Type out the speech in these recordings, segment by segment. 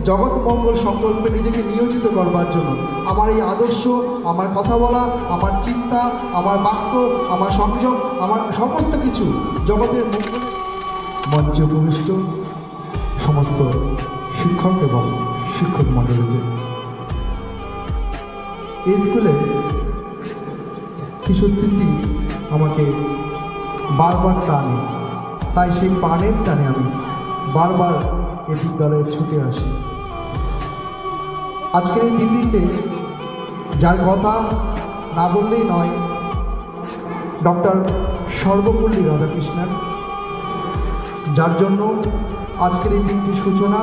জগৎ মঙ্গল সংকল্পে নিজেকে নিয়োজিত করবার জন্য আমার এই আদর্শ, আমার কথা বলা, আমার চিন্তা, আমার বাক্য, আমার সংযম, আমার সমস্ত কিছু জগতের মঙ্গল। মঞ্চে উপবিষ্ট সমস্ত শিক্ষক এবং শিক্ষক মণ্ডলীকে, এই স্কুলে কিছু স্মৃতি আমাকে বারবার টানে, তাই সেই প্রাণের টানে আমি বারবার এই বিদ্যালয়ে ছুটে আসি। আজকের এই দিল্লিতে যার কথা না বললেই নয়, ডক্টর সর্বপল্লী রাধাকৃষ্ণন, যার জন্য আজকের এই দিনটির সূচনা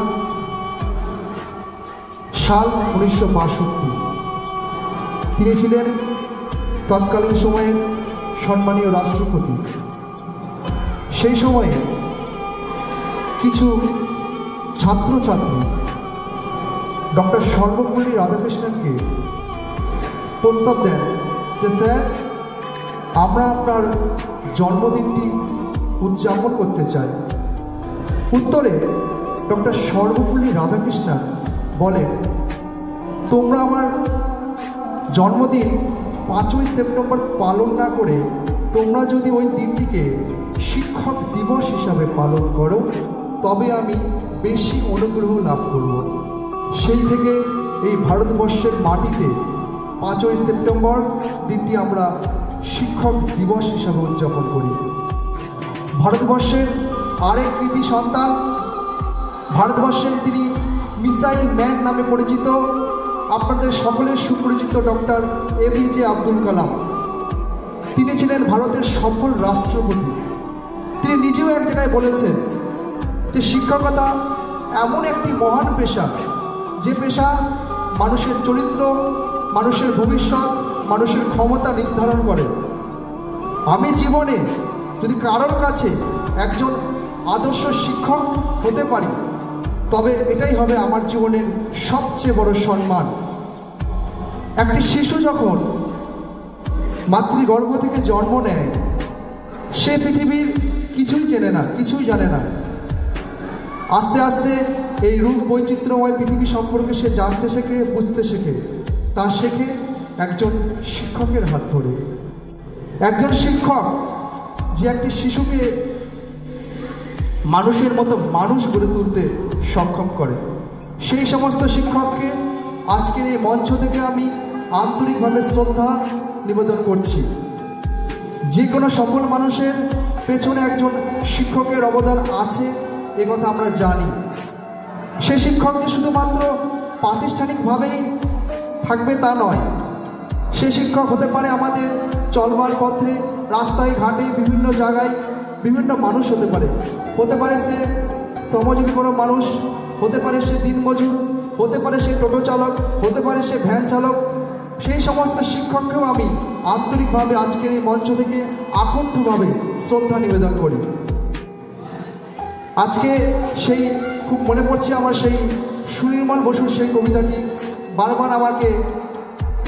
সাল 1962। তিনি ছিলেন তৎকালীন সময়ের সম্মানীয় রাষ্ট্রপতি। সেই সময়ে কিছু ছাত্রছাত্রী ডক্টর সর্বপল্লী রাধাকৃষ্ণনকে প্রস্তাব দেন যে স্যার, আমরা আপনার জন্মদিনটি উদযাপন করতে চাই। উত্তরে ডক্টর সর্বপল্লী রাধাকৃষ্ণন বলেন, তোমরা আমার জন্মদিন 5ই সেপ্টেম্বর পালন না করে তোমরা যদি ওই দিনটিকে শিক্ষক দিবস হিসাবে পালন করো তবে আমি বেশি অনুগ্রহ লাভ করব। সেই থেকে এই ভারতবর্ষের মাটিতে 5ই সেপ্টেম্বর দিনটি আমরা শিক্ষক দিবস হিসাবে উদযাপন করি। ভারতবর্ষের আরেক কৃতি সন্তান, ভারতবর্ষের তিনি মিসাইল ম্যান নামে পরিচিত, আপনাদের সকলের সুপরিচিত ডক্টর APJ আব্দুল কালাম। তিনি ছিলেন ভারতের সফল রাষ্ট্রপতি। তিনি নিজেও এক জায়গায় বলেছেন যে শিক্ষকতা এমন একটি মহান পেশা, যে পেশা মানুষের চরিত্র, মানুষের ভবিষ্যৎ, মানুষের ক্ষমতা নির্ধারণ করে। আমি জীবনে যদি কারোর কাছে একজন আদর্শ শিক্ষক হতে পারি তবে এটাই হবে আমার জীবনের সবচেয়ে বড় সম্মান। একটি শিশু যখন মাতৃগর্ভ থেকে জন্ম নেয়, সে পৃথিবীর কিছুই চেনে না, কিছুই জানে না। আস্তে আস্তে এই রূপ বৈচিত্র্যময় পৃথিবী সম্পর্কে সে জানতে শেখে, বুঝতে শেখে। তা শেখে একজন শিক্ষকের হাত ধরে। একজন শিক্ষক যে একটি শিশুকে মানুষের মতো মানুষ গড়ে তুলতে সক্ষম করে, সেই সমস্ত শিক্ষককে আজকের এই মঞ্চ থেকে আমি আন্তরিকভাবে শ্রদ্ধা নিবেদন করছি। যে কোনো সফল মানুষের পেছনে একজন শিক্ষকের অবদান আছে, এ কথা আমরা জানি। সে শিক্ষক যে শুধুমাত্র প্রাতিষ্ঠানিকভাবেই থাকবে তা নয়, সে শিক্ষক হতে পারে আমাদের চলবার পথে, রাস্তায় ঘাটে, বিভিন্ন জায়গায় বিভিন্ন মানুষ হতে পারে। হতে পারে সে শ্রমজীবী কোনো মানুষ, হতে পারে সে দিনমজুর, হতে পারে সে টোটো চালক, হতে পারে সে ভ্যান চালক। সেই সমস্ত শিক্ষককেও আমি আন্তরিকভাবে আজকের এই মঞ্চ থেকে আকণ্ঠভাবে শ্রদ্ধা নিবেদন করি। আজকে সেই খুব মনে পড়ছে আমার সেই সুনির্মল বসুর সেই কবিতাটি, বারবার আমাকে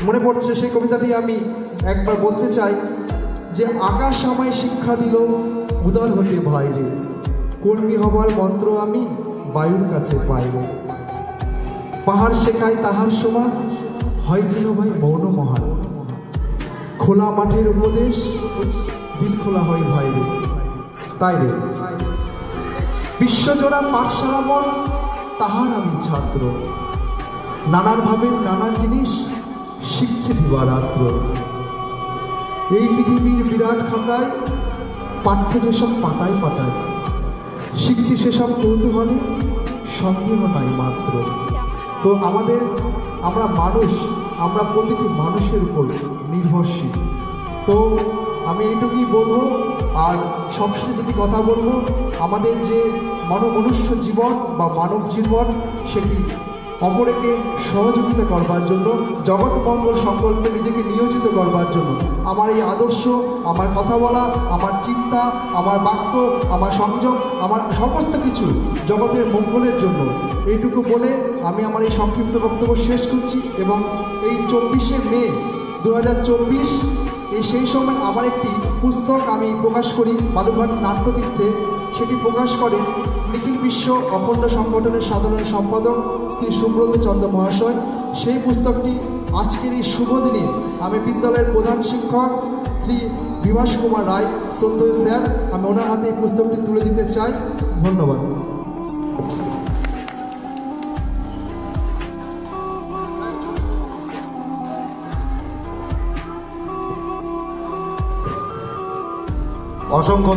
মনে পড়ছে সেই কবিতাটি। আমি একবার বলতে চাই যে আকাশ আমায় শিক্ষা দিল উদার হতে বাইরে, কর্মী হবার মন্ত্র আমি বায়ুর কাছে পাইব। পাহাড় শেখায় তাহার সমান, হয় যেন ভাই মৌন মহান। খোলা মাঠের উপদেশ, দিল খোলা হয় ভাইরে। তাই রে বিশ্বজোড়া পাঠশালা মন, তাহার আমি ছাত্র। নানান ভাবের নানান জিনিস শিখছে দিবারাত্র। এই পৃথিবীর বিরাট খাতায় পাঠ্য যেসব পাতায় পাতায়, শিখছি সেসব কৌতূহলে, সন্দেহ নাই মাত্র। তো আমরা মানুষ, আমরা প্রতিটি মানুষের উপর নির্ভরশীল। তো আমি এইটুকুই বলবো। আর সবশেষে যেটি কথা বলবো, আমাদের যে মনুষ্য জীবন বা মানব জীবন, সেটি অপরকে সহযোগিতা করবার জন্য, জগৎ মঙ্গল সংকল্পে নিজেকে নিয়োজিত করবার জন্য আমার এই আদর্শ, আমার কথা বলা, আমার চিন্তা, আমার বাক্য, আমার সংযম, আমার সমস্ত কিছু জগতের মঙ্গলের জন্য। এইটুকু বলে আমি আমার এই সংক্ষিপ্ত বক্তব্য শেষ করছি। এবং এই 24শে মে 2024 সেই সময় আমার একটি পুস্তক আমি প্রকাশ করি বালুরঘাট নাট্যতীর্থে। সেটি প্রকাশ করেন নিখিল বিশ্ব অখণ্ড সংগঠনের সাধারণ সম্পাদক শ্রী সুব্রত চন্দ্র মহাশয়। সেই পুস্তকটি আজকের এই শুভ দিনে আমি বিদ্যালয়ের প্রধান শিক্ষক শ্রী বিভাস কুমার রায়, শ্রদ্ধেয় স্যার, আমি ওনার হাতে এই পুস্তকটি তুলে দিতে চাই। ধন্যবাদ। অসংখ্য